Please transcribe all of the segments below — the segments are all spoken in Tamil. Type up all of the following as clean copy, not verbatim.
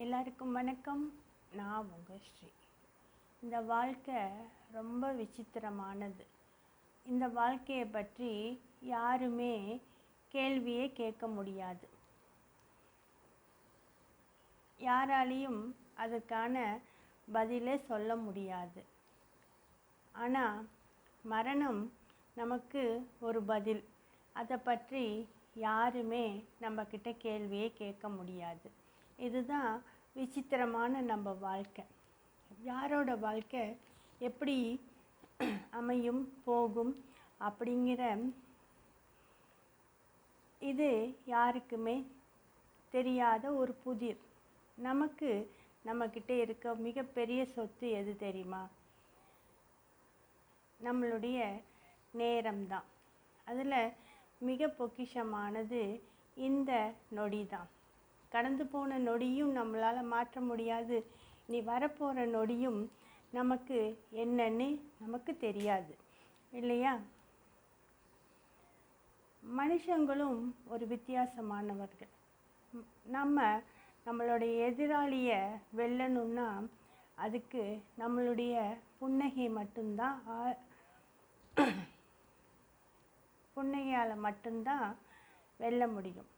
எல்லாருக்கும் வணக்கம். நான் உங்கள் ஸ்ரீ. இந்த வாழ்க்கை ரொம்ப விசித்திரமானது. இந்த வாழ்க்கையை பற்றி யாருமே கேள்வியே கேட்க முடியாது. யாராலையும் அதுக்கான பதிலே சொல்ல முடியாது. ஆனால் மரணம் நமக்கு ஒரு பதில். அதை பற்றி யாருமே நம்மக்கிட்ட கேள்வியே கேட்க முடியாது. இதுதான் விசித்திரமான நம்ம வாழ்க்கை. யாரோட வாழ்க்கை எப்படி அமையும் போகும் அப்படிங்கிற இது யாருக்குமே தெரியாத ஒரு புதிர். நம்மக்கிட்ட இருக்க மிகப்பெரிய சொத்து எது தெரியுமா? நம்மளுடைய நேரம்தான். அதில் மிக பொக்கிஷமானது இந்த நொடி தான். கடந்து போன நொடியும் நம்மளால் மாற்ற முடியாது. இனி வரப்போகிற நொடியும் நமக்கு என்னன்னு நமக்கு தெரியாது, இல்லையா? மனுஷங்களும் ஒரு வித்தியாசமானவர்கள். நம்மளுடைய எதிராளியை வெல்லணும்னா அதுக்கு நம்மளுடைய புன்னகை மட்டும்தான், புன்னகையால் மட்டும்தான் வெல்ல முடியும்.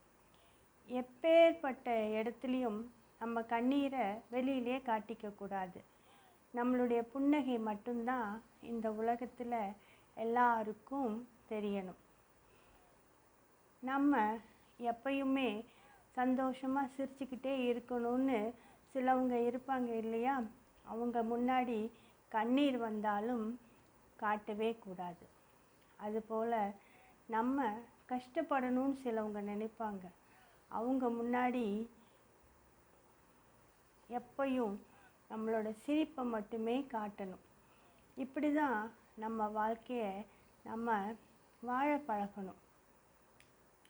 எப்பேற்பட்ட இடத்துலையும் நம்ம கண்ணீரை வெளியிலே காட்டிக்கக்கூடாது. நம்மளுடைய புன்னகை மட்டும்தான் இந்த உலகத்தில் எல்லாருக்கும் தெரியணும். நம்ம எப்பயுமே சந்தோஷமாக சிரிச்சுக்கிட்டே இருக்கணும்னு சிலவங்க இருப்பாங்க, இல்லையா? அவங்க முன்னாடி கண்ணீர் வந்தாலும் காட்டவே கூடாது. அதுபோல் நம்ம கஷ்டப்படணும்னு சிலவங்க நினைப்பாங்க. அவங்க முன்னாடி எப்பயும் நம்மளோட சிரிப்பை மட்டுமே காட்டணும். இப்படி தான் நம்ம வாழ்க்கையை நம்ம வாழ பழகணும்.